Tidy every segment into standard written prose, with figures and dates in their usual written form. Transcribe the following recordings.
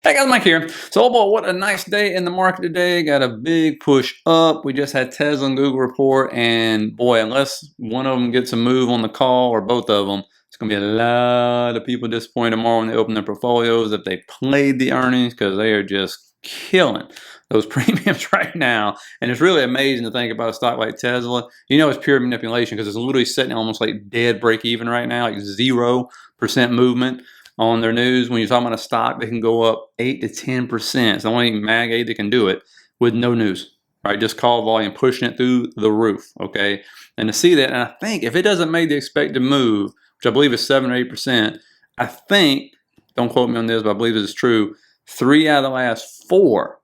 Hey guys, Mike here. So, oh boy, what a nice day in the market today. Got a big push up. We just had Tesla and Google report, and boy, unless one of them gets a move on the call or both of them, it's going to be a lot of people disappointed tomorrow when they open their portfolios if they played the earnings, because they are just killing those premiums right now. And it's really amazing to think about a stock like Tesla. You know, it's pure manipulation because it's literally sitting almost like dead break even right now, like 0% movement on their news. When you're talking about a stock that can go up 8 to 10%, it's the only Mag 8 that can do it with no news, right? Just call volume, pushing it through the roof, okay? And to see that, and I think if it doesn't make the expected move, which I believe is 7 or 8%, I think, don't quote me on this, but I believe this is true, 3 out of the last 4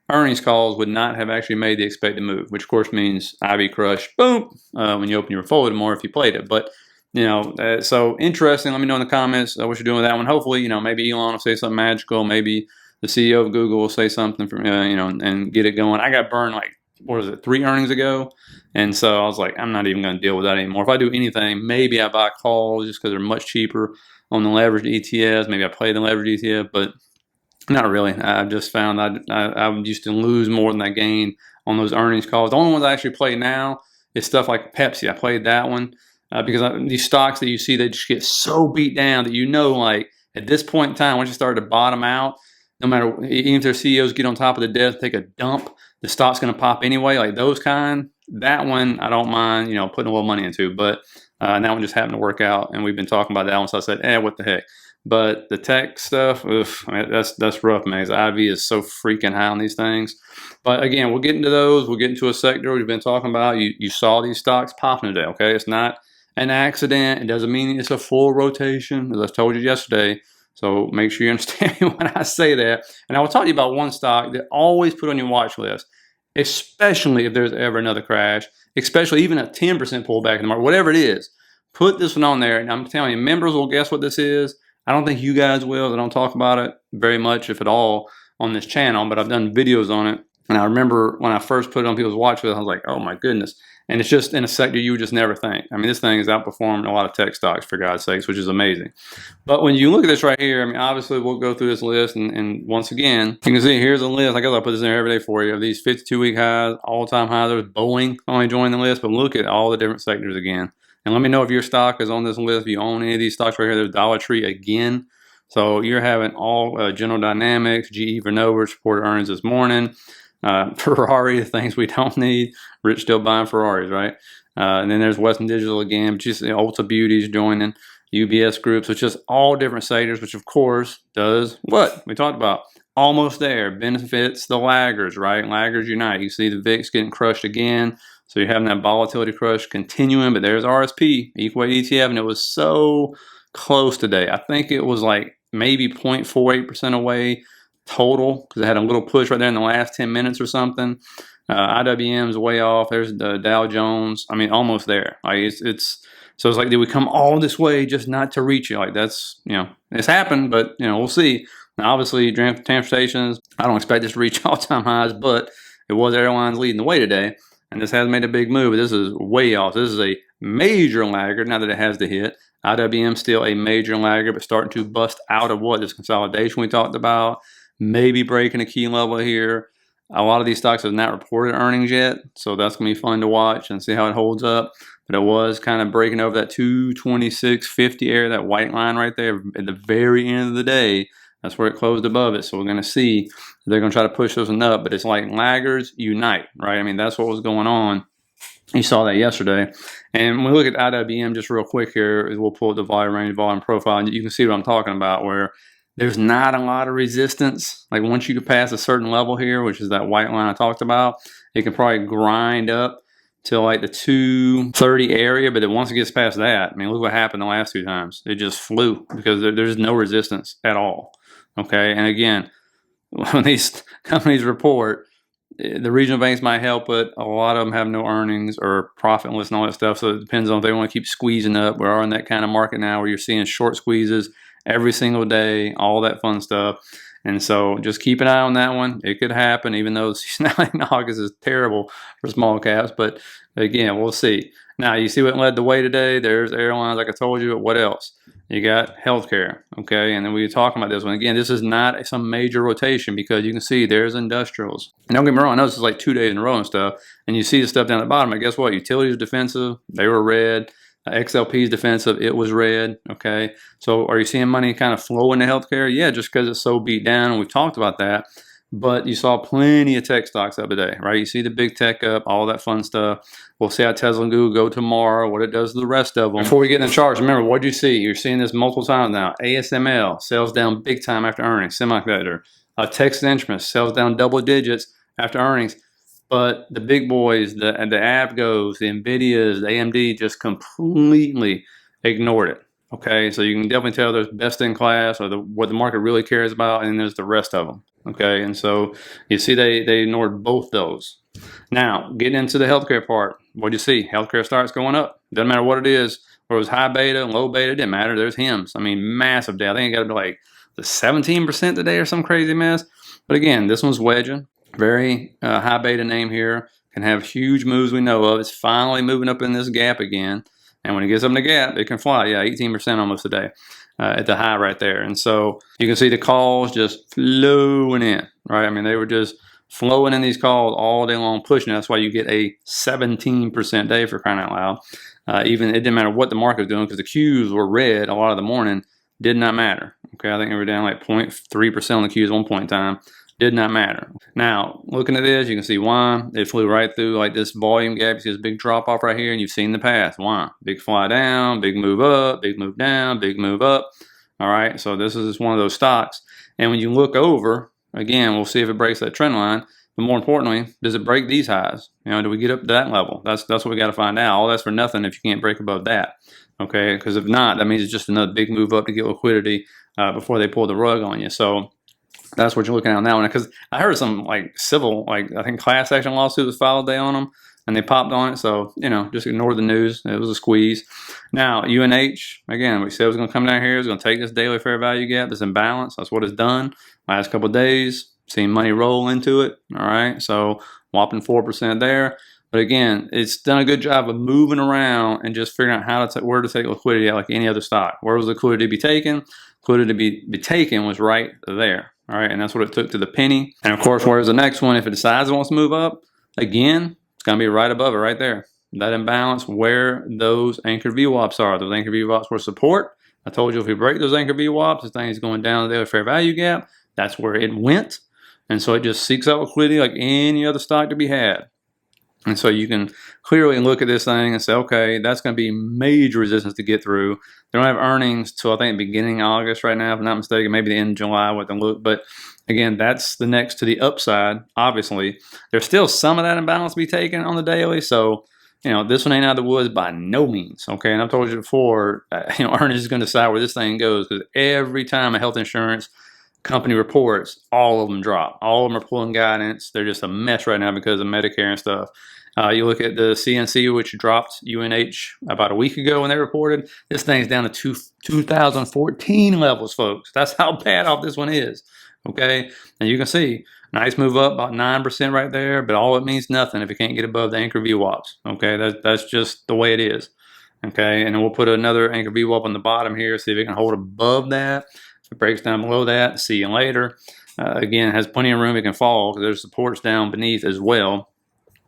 earnings calls would not have actually made the expected move, which of course means IV crush, boom, when you open your portfolio tomorrow if you played it. But you know, so interesting. Let me know in the comments what you're doing with that one. Hopefully, you know, maybe Elon will say something magical. Maybe the CEO of Google will say something from, you know, and get it going. I got burned like, what was it, 3 earnings ago? And so I was like, I'm not even going to deal with that anymore. If I do anything, maybe I buy calls just because they're much cheaper on the leveraged ETFs. Maybe I play the leveraged ETF, but not really. I just found I used to lose more than I gained on those earnings calls. The only ones I actually play now is stuff like Pepsi. I played that one. Because these stocks that you see, they just get so beat down that you know, like at this point in time, once you start to bottom out, no matter, even if their CEOs get on top of the desk, take a dump, the stock's going to pop anyway. Like those kind, that one I don't mind, you know, putting a little money into. But that one just happened to work out, and we've been talking about that one. So I said, what the heck? But the tech stuff, oof, I mean, that's rough, man. IV is so freaking high on these things. But again, we'll get into those. We'll get into a sector we've been talking about. You saw these stocks popping today. Okay, it's not an accident. It doesn't mean it's a full rotation, as I told you yesterday. So make sure you understand me when I say that. And I will talk to you about one stock that always put on your watch list, especially if there's ever another crash, especially even a 10% pullback in the market, whatever it is. Put this one on there. And I'm telling you, members will guess what this is. I don't think you guys will. I don't talk about it very much, if at all, on this channel, but I've done videos on it. And I remember when I first put it on people's watch list, I was like, oh my goodness. And it's just in a sector you would just never think. I mean, this thing has outperformed a lot of tech stocks, for God's sakes, which is amazing. But when you look at this right here, I mean, obviously we'll go through this list. And once again, you can see here's a list. I guess I'll put this in there every day for you, of these 52-week highs, all-time highs. There's Boeing only joined the list, but look at all the different sectors again. And let me know if your stock is on this list. If you own any of these stocks right here, there's Dollar Tree again. So you're having all General Dynamics, GE Vernova reported earnings this morning. Ferrari, the things we don't need. Rich still buying Ferraris, right? And then there's Western Digital again, just Ulta Beauty's joining, UBS Group. So it's just all different sectors, which of course does what we talked about. Almost there, benefits the laggards, right? Laggards unite. You see the VIX getting crushed again. So you're having that volatility crush continuing, but there's RSP, equal weight ETF, and it was so close today. I think it was like maybe 0.48% away total, because it had a little push right there in the last 10 minutes or something. IWM's way off. There's the Dow Jones. I mean, almost there. Like so it's like, did we come all this way just not to reach it? Like that's, you know, it's happened, but you know, we'll see. Now, obviously, transportations, I don't expect this to reach all-time highs, but it was airlines leading the way today, and this has made a big move. But this is way off. This is a major laggard now that it has to hit. IWM still a major laggard, but starting to bust out of what this consolidation we talked about. Maybe breaking a key level here. A lot of these stocks have not reported earnings yet, so that's going to be fun to watch and see how it holds up. But it was kind of breaking over that 226.50 area, that white line right there at the very end of the day. That's where it closed above it. So we're going to see. They're going to try to push those one up, but it's like laggards unite, right? I mean, that's what was going on. You saw that yesterday. And when we look at IWM just real quick here, we'll pull up the volume range, volume profile, and you can see what I'm talking about, where there's not a lot of resistance. Like once you pass a certain level here, which is that white line I talked about, it can probably grind up to like the 230 area. But then once it gets past that, I mean, look what happened the last 2 times. It just flew because there's no resistance at all. Okay, and again, when these companies report, the regional banks might help it. A lot of them have no earnings or profitless and all that stuff. So it depends on if they want to keep squeezing up. We are in that kind of market now where you're seeing short squeezes every single day, all that fun stuff. And so just keep an eye on that one. It could happen, even though seasonality in August is terrible for small caps. But again, we'll see. Now, you see what led the way today? There's airlines, like I told you. What else? you got healthcare, okay? And then we were talking about this one. Again, this is not some major rotation because you can see there's industrials. And don't get me wrong, I know this is like 2 days in a row and stuff, and you see the stuff down at the bottom, and guess what? Utilities defensive, they were red. XLP's defensive, it was red, okay? So are you seeing money kind of flow into healthcare? Yeah, just because it's so beat down, and we've talked about that. But you saw plenty of tech stocks up today, right? You see the big tech up, all that fun stuff. We'll see how Tesla and Google go tomorrow, what it does to the rest of them. Before we get in the charts, remember, what do you see? You're seeing this multiple times now. ASML, sales down big time after earnings, semiconductor. Texas Instruments, sales down double digits after earnings. But the big boys, the Avgos, the NVIDIAs, the AMD just completely ignored it. Okay, so you can definitely tell there's best in class or what the market really cares about, and there's the rest of them. Okay, and so you see they ignored both those. Now, getting into the healthcare part, what do you see? Healthcare starts going up. Doesn't matter what it is, whether it was high beta, low beta, it didn't matter. There's HIMSS. I mean, massive day. I think it got to be like the 17% today or some crazy mess. But again, this one's wedging. Very high beta name here. Can have huge moves we know of. It's finally moving up in this gap again. And when it gets up in the gap, it can fly. Yeah, 18% almost today at the high right there. And so you can see the calls just flowing in, right? I mean, they were just flowing in these calls all day long, pushing. That's why you get a 17% day for crying out loud. Even it didn't matter what the market was doing because the Qs were red a lot of the morning. Did not matter. Okay, I think they were down like 0.3% on the Qs at one point in time. Did not matter. Now, looking at this, you can see why it flew right through like this volume gap. You see this big drop off right here, and you've seen the path. Why? Big fly down, big move up, big move down, big move up. All right, so this is one of those stocks. And when you look over, again, we'll see if it breaks that trend line. But more importantly, does it break these highs? You know, do we get up to that level? That's what we got to find out. All that's for nothing if you can't break above that. Okay, because if not, that means it's just another big move up to get liquidity before they pull the rug on you. So that's what you're looking at on that one. Because I heard some like civil, like I think class action lawsuit was filed today on them, and they popped on it. So, you know, just ignore the news. It was a squeeze. Now, UNH, again, we said it was going to come down here. It's going to take this daily fair value gap, this imbalance. That's what it's done. Last couple of days, seen money roll into it. All right. So, whopping 4% there. But again, it's done a good job of moving around and just figuring out how to where to take liquidity at like any other stock. Where was liquidity to be taken? Liquidity to be taken was right there. All right, and that's what it took to the penny. And of course, where's the next one? If it decides it wants to move up, again, it's going to be right above it, right there. That imbalance where those anchored VWAPs are. Those anchored VWAPs were support. I told you if we break those anchored VWAPs, this thing is going down to the fair value gap. That's where it went. And so it just seeks out liquidity like any other stock to be had. And so you can clearly look at this thing and say, okay, that's going to be major resistance to get through. They don't have earnings till I think beginning of August right now, if I'm not mistaken, maybe the end of July with them look. But again, that's the next to the upside. Obviously, there's still some of that imbalance to be taken on the daily. So, you know, this one ain't out of the woods by no means. Okay, and I've told you before, you know, earnings is going to decide where this thing goes because every time a health insurance company reports, all of them drop. All of them are pulling guidance. They're just a mess right now because of Medicare and stuff. You look at the CNC, which dropped UNH about a week ago when they reported. This thing's down to 2014 levels, folks. That's how bad off this one is. Okay, and you can see nice move up about 9% right there, but all it means nothing if it can't get above the anchor VWAPs. Okay, that's just the way it is. Okay, and then we'll put another anchor VWAP on the bottom here, see if it can hold above that. If it breaks down below that, see you later. Again, it has plenty of room. It can fall because there's supports down beneath as well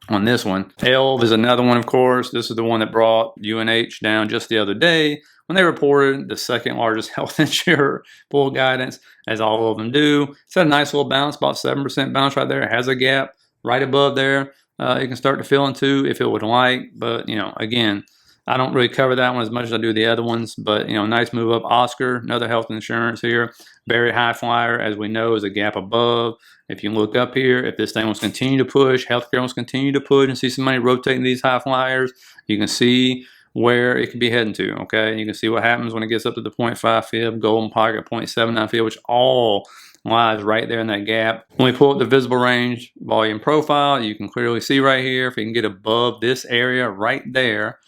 on this one. ELV is another one, of course. This is the one that brought UNH down just the other day when they reported the second largest health insurer pull guidance, as all of them do. It's had a nice little bounce, about 7% bounce right there. It has a gap right above there. It can start to fill into if it would like. But, you know, again, I don't really cover that one as much as I do the other ones, but, you know, nice move up. Oscar, another health insurance here. Very high flyer, as we know, is a gap above. If you look up here, if this thing wants to continue to push, healthcare wants to continue to push and see some money rotating these high flyers, you can see where it could be heading to, okay? And you can see what happens when it gets up to the 0.5 fib, golden pocket, 0.79 fib, which all lies right there in that gap. When we pull up the visible range volume profile, you can clearly see right here, if you can get above this area right there,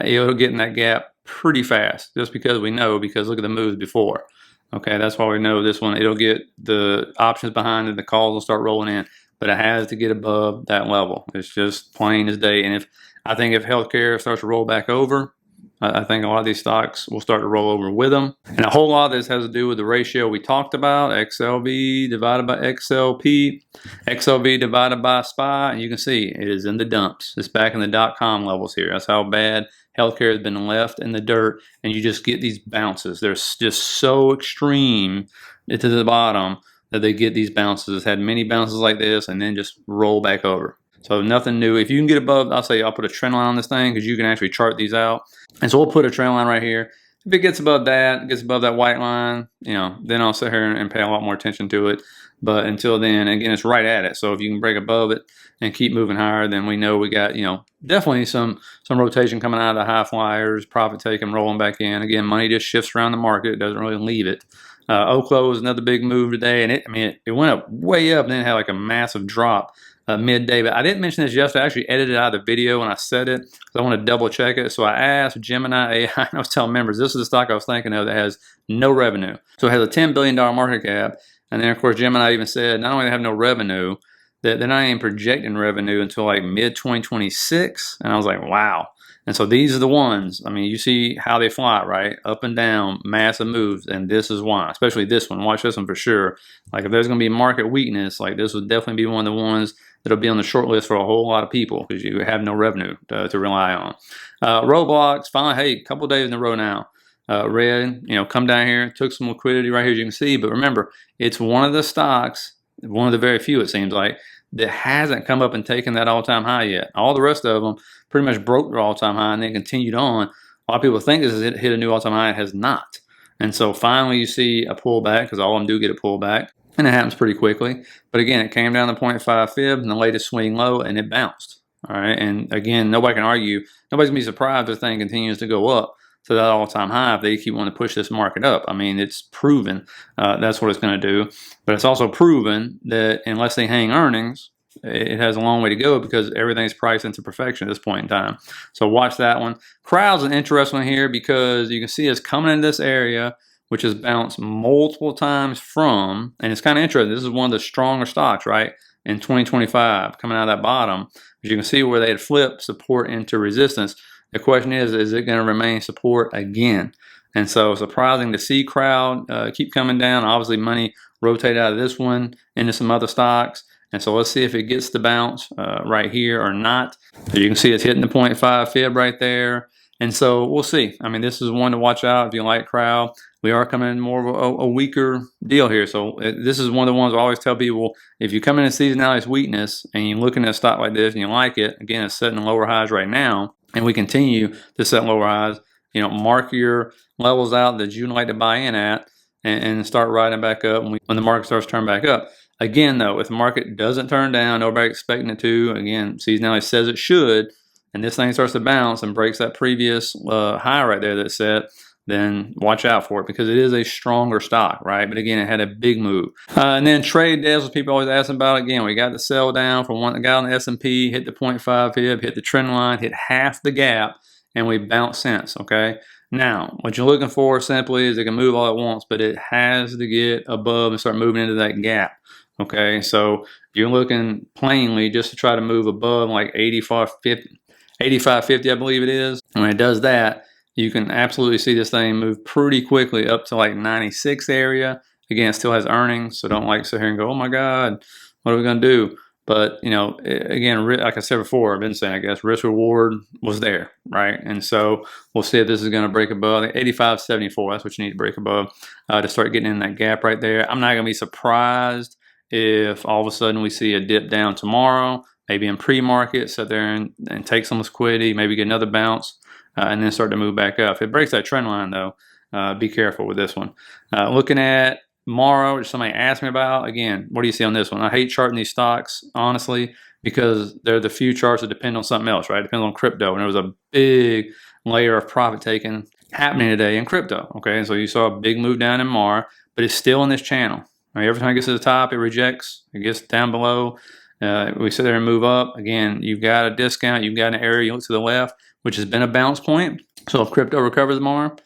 it'll get in that gap pretty fast, just because we know, because look at the moves before. Okay, that's why we know this one, it'll get the options behind it, the calls will start rolling in, but it has to get above that level. It's just plain as day. And I think if healthcare starts to roll back over, I think a lot of these stocks will start to roll over with them. And a whole lot of this has to do with the ratio we talked about, XLV divided by XLP, XLV divided by SPY. And you can see it is in the dumps. It's back in the dot-com levels here. That's how bad healthcare has been left in the dirt. And you just get these bounces. They're just so extreme to the bottom that they get these bounces. It's had many bounces like this and then just roll back over. So nothing new. If you can get above, I'll put a trend line on this thing because you can actually chart these out. And so we'll put a trend line right here. If it gets above that, gets above that white line, then I'll sit here and pay a lot more attention to it. But until then, again, it's right at it. So if you can break above it and keep moving higher, then we know we got, definitely some rotation coming out of the high flyers, profit taking, rolling back in. Again, money just shifts around the market. It doesn't really leave it. Oklo was another big move today, and it went up way up and then had like a massive drop midday. But I didn't mention this yesterday. I actually edited out the video when I said it because I want to double check it. So I asked Gemini AI, and I was telling members, this is the stock I was thinking of that has no revenue. So it has a $10 billion market cap. And then, of course, Gemini even said not only do they have no revenue, that they're not even projecting revenue until like mid-2026. And I was like, wow. And so these are the ones, you see how they fly, right? Up and down, massive moves, and this is why, especially this one. Watch this one for sure. Like if there's going to be market weakness, like this would definitely be one of the ones that'll be on the short list for a whole lot of people because you have no revenue to rely on. Roblox, finally, hey, a couple days in a row now. Red, come down here, took some liquidity right here, as you can see. But remember, it's one of the stocks, one of the very few, it seems like, that hasn't come up and taken that all-time high yet. All the rest of them pretty much broke their all-time high and then continued on. A lot of people think this has hit a new all-time high. It has not. And so finally you see a pullback because all of them do get a pullback. And it happens pretty quickly. But again, it came down to 0.5 fib in the latest swing low and it bounced. All right. And again, nobody can argue. Nobody's going to be surprised if the thing continues to go up to that all-time high if they keep wanting to push this market up. It's proven that's what it's going to do. But it's also proven that unless they hang earnings, it has a long way to go because everything's priced into perfection at this point in time. So watch that one. Crowd's an interesting one here because you can see it's coming in this area, which has bounced multiple times from, and it's kind of interesting. This is one of the stronger stocks, right? In 2025, coming out of that bottom. As you can see where they had flipped support into resistance. The question is it going to remain support again? And so surprising to see Crowd keep coming down. Obviously, money rotate out of this one into some other stocks. And so let's see if it gets the bounce right here or not. So you can see it's hitting the 0.5 fib right there. And so we'll see. This is one to watch out if you like Crowd. We are coming in more of a weaker deal here. So this is one of the ones I always tell people, if you come in and seasonality weakness and you're looking at a stock like this and you like it, again, it's setting lower highs right now. And we continue to set lower highs. Mark your levels out that you'd like to buy in at and start riding back up when the market starts to turn back up. Again, though, if the market doesn't turn down, nobody's expecting it to. Again, seasonality says it should, and this thing starts to bounce and breaks that previous high right there that's set, then watch out for it because it is a stronger stock, right? But again, it had a big move. And then trade devs, what people always ask about. Again, we got the sell down from one that got on the S&P, hit the 0.5 fib, hit the trend line, hit half the gap, and we bounced since, okay? Now, what you're looking for simply is it can move all at once, but it has to get above and start moving into that gap, okay? So you're looking plainly just to try to move above like 85.50, I believe it is. And when it does that, you can absolutely see this thing move pretty quickly up to like 96 area. Again, it still has earnings, so don't sit here and go, oh my God, what are we going to do? But, again, like I said before, I've been saying, I guess, risk reward was there, right? And so we'll see if this is going to break above 85.74. That's what you need to break above to start getting in that gap right there. I'm not going to be surprised if all of a sudden we see a dip down tomorrow, maybe in pre-market, sit there and take some liquidity, maybe get another bounce. And then start to move back up. If it breaks that trend line, though, be careful with this one. Looking at Morrow, which somebody asked me about, again, what do you see on this one? I hate charting these stocks, honestly, because they're the few charts that depend on something else, right? It depends on crypto. And there was a big layer of profit taking happening today in crypto, okay? And so you saw a big move down in MAR, but it's still in this channel. Every time it gets to the top, it rejects. It gets down below. We sit there and move up. Again, you've got a discount. You've got an area. You look to the left, which has been a bounce point. So if crypto recovers more,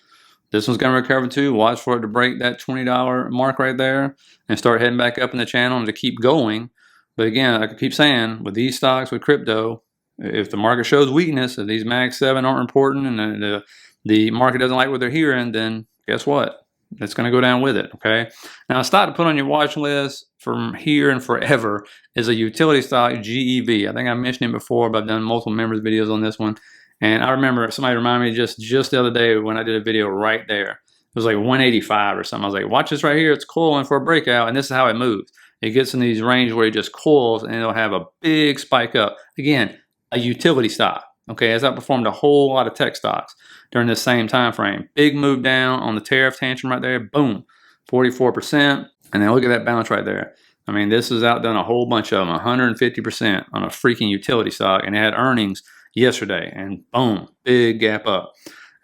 this one's going to recover too. Watch for it to break that $20 mark right there and start heading back up in the channel and to keep going. But again, like I keep saying, with these stocks, with crypto, if the market shows weakness, if these Mag 7 aren't important and the the market doesn't like what they're hearing, then guess what? It's going to go down with it, okay? Now, a stock to put on your watch list from here and forever is a utility stock, GEV. I think I mentioned it before, but I've done multiple members videos on this one. And I remember somebody reminded me just the other day when I did a video right there. It was like 185 or something. I was like, watch this right here. It's coiling for a breakout, and this is how it moves. It gets in these ranges where it just coils, and it'll have a big spike up. Again, a utility stock, okay? Has outperformed a whole lot of tech stocks during this same time frame. Big move down on the tariff tantrum right there. Boom, 44%. And then look at that bounce right there. I mean, this has outdone a whole bunch of them, 150% on a freaking utility stock, and it had earnings yesterday, and boom, big gap up.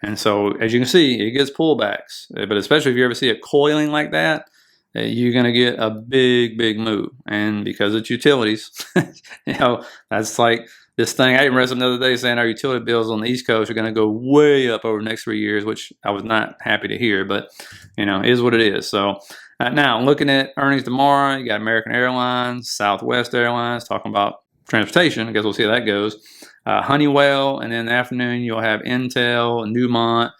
And so, as you can see, it gets pullbacks. But especially if you ever see it coiling like that, you're going to get a big move. And because it's utilities, you know, that's like this thing. I even read something the other day saying our utility bills on the East Coast are going to go way up over the next 3 years, which I was not happy to hear, but, you know, it is what it is. So now looking at earnings tomorrow, you got American Airlines, Southwest Airlines, talking about transportation. I guess we'll see how that goes. Honeywell, and then in the afternoon you'll have Intel, Newmont,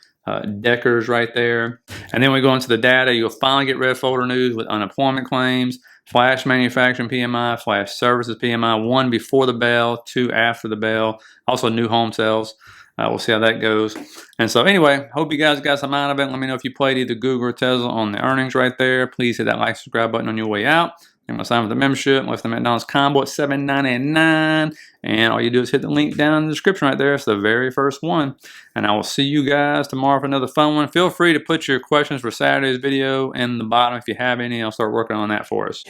Deckers right there. And then we go into the data. You'll finally get red folder news with unemployment claims, flash manufacturing PMI, flash services PMI, 1 before the bell, 2 after the bell. Also new home sales. We'll see how that goes. And so anyway, hope you guys got some out of it. Let me know if you played either Google or Tesla on the earnings right there. Please hit that like, subscribe button on your way out. I'm going to sign up for the membership. Left the McDonald's combo at $7.99. And all you do is hit the link down in the description right there. It's the very first one. And I will see you guys tomorrow for another fun one. Feel free to put your questions for Saturday's video in the bottom if you have any. I'll start working on that for us.